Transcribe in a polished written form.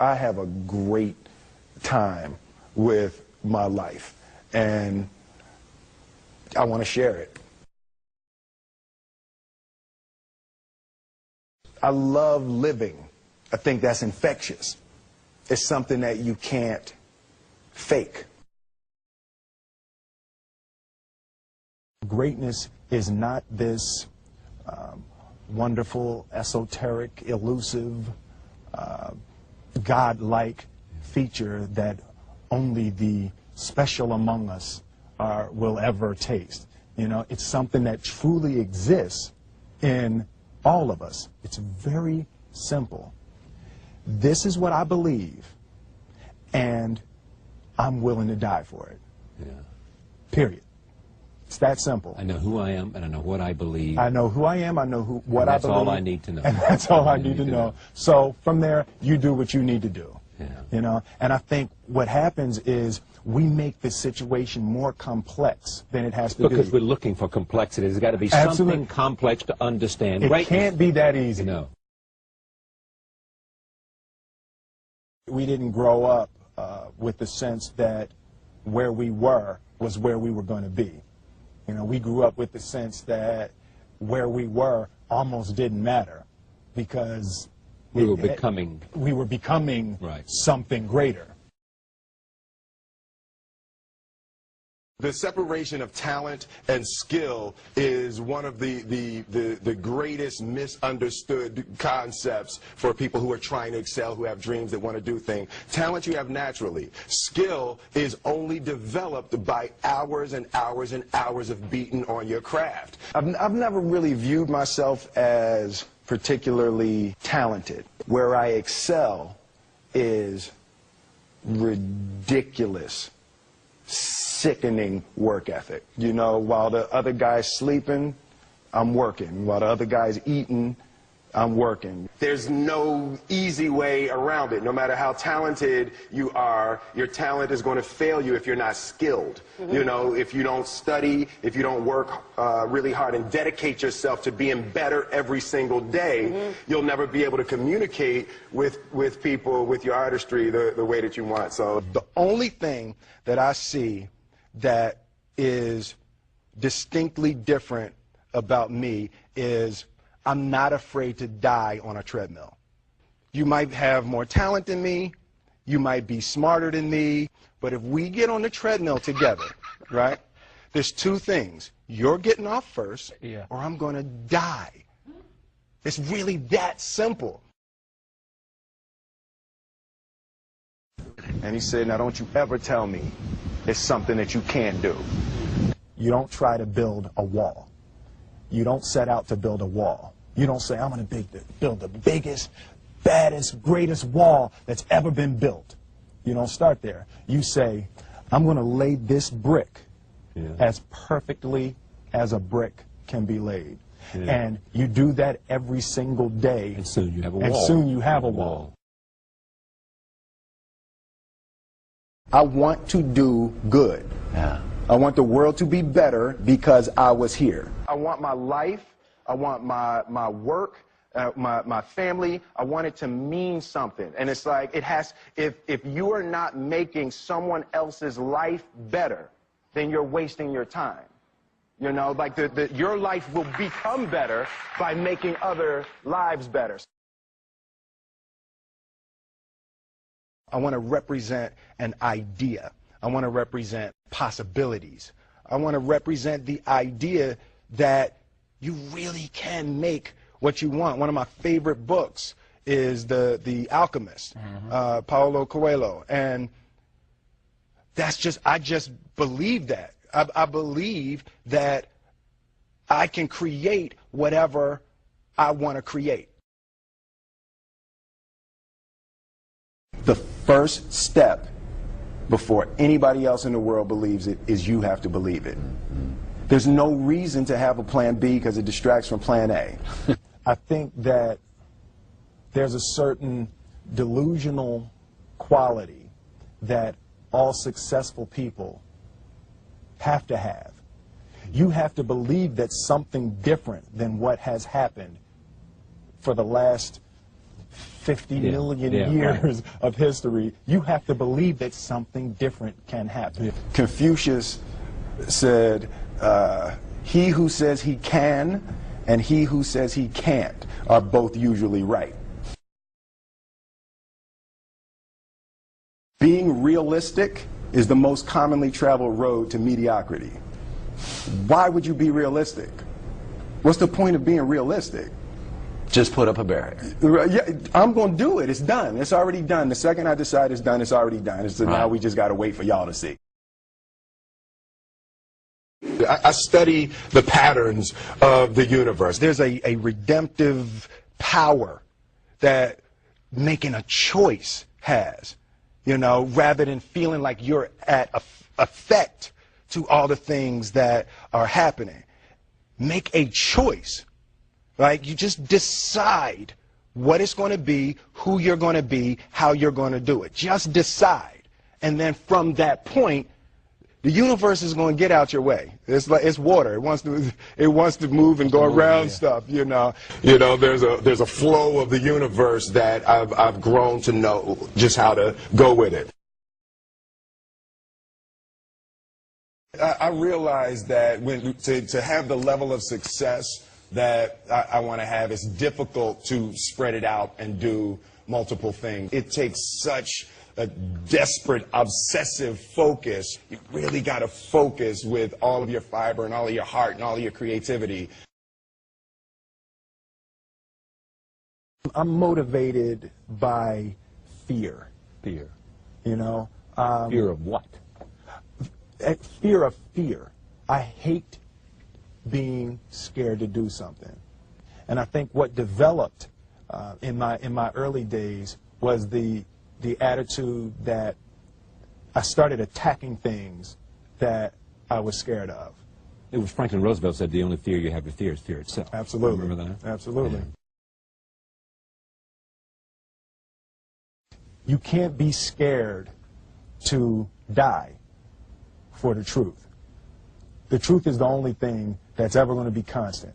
I have a great time with my life, and I want to share it. I love living. I think that's infectious. It's something that you can't fake. Greatness is not this wonderful, esoteric, elusive, God-like feature that only the special among us will ever taste. You know, it's something that truly exists in all of us. It's very simple. This is what I believe, and I'm willing to die for it. Yeah. Period. It's that simple. I know who I am, and I know what I believe. I know who I am, I know what I believe. That's all I need to know. And that's all I need to know. So from there, you do what you need to do. Yeah. You know, and I think what happens is we make the situation more complex than it has to be. Because we're looking for complexity. There's got to be something complex to understand. It can't be that easy. No. We didn't grow up with the sense that where we were was where we were going to be. You know, we grew up with the sense that where we were almost didn't matter because we were becoming right. Something greater. The separation of talent and skill is one of the greatest misunderstood concepts for people who are trying to excel, who have dreams, that want to do things. Talent you have naturally. Skill is only developed by hours and hours and hours of beating on your craft. I've never really viewed myself as particularly talented. Where I excel is ridiculous, sickening work ethic. You know, while the other guy's sleeping, I'm working. While the other guy's eating, I'm working. There's no easy way around it. No matter how talented you are, your talent is going to fail you if you're not skilled. Mm-hmm. You know, if you don't study, if you don't work really hard and dedicate yourself to being better every single day, mm-hmm. you'll never be able to communicate with people, with your artistry, the way that you want. So the only thing that I see that is distinctly different about me is I'm not afraid to die on a treadmill. You might have more talent than me, you might be smarter than me, but if we get on the treadmill together, right, there's two things. You're getting off first, or I'm going to die. It's really that simple. And he said, now don't you ever tell me it's something that you can't do. You don't try to build a wall. You don't set out to build a wall. You don't say, I'm going to build the biggest, baddest, greatest wall that's ever been built. You don't start there. You say, I'm going to lay this brick as perfectly as a brick can be laid. Yeah. And you do that every single day. And soon you have a wall. And soon you have a wall. I want to do good. Yeah. I want the world to be better because I was here. I want my life, I want my work, my family, I want it to mean something. And it's like, it has, if you are not making someone else's life better, then you're wasting your time. You know, like your life will become better by making other lives better. I want to represent an idea. I want to represent possibilities. I want to represent the idea that you really can make what you want. One of my favorite books is The Alchemist, Paulo Coelho. And that's just, I just believe that. I believe that I can create whatever I want to create. The first step before anybody else in the world believes it is you have to believe it. There's no reason to have a plan B because it distracts from plan A. I think that there's a certain delusional quality that all successful people have to have. You have to believe that something different than what has happened for the last 50 million years of history, you have to believe that something different can happen. Confucius said, he who says he can and he who says he can't are both usually right. Being realistic is the most commonly traveled road to mediocrity. Why would you be realistic? What's the point of being realistic? Just put up a barrier. Yeah, I'm going to do it. It's done. It's already done. The second I decide it's done, it's already done. So now we just got to wait for y'all to see. I study the patterns of the universe. There's a redemptive power that making a choice has, you know, rather than feeling like you're at effect to all the things that are happening. Make a choice. Right? You just decide what it's going to be, who you're going to be, how you're going to do it. Just decide. And then from that point, the universe is going to get out your way. It's like it's water. It wants to move and go around stuff, you know. You know, there's a flow of the universe that I've grown to know just how to go with it. I realize that to have the level of success that I want to have, it's difficult to spread it out and do multiple things. It takes such a desperate, obsessive focus. You really got to focus with all of your fiber and all of your heart and all of your creativity. I'm motivated by fear. Fear. You know? Fear of what? Fear of fear. I hate being scared to do something. And I think what developed in my early days was the attitude that I started attacking things that I was scared of. It was Franklin Roosevelt said the only fear you have to fear is fear itself. Absolutely. Remember that? Absolutely. Yeah. You can't be scared to die for the truth. The truth is the only thing that's ever going to be constant.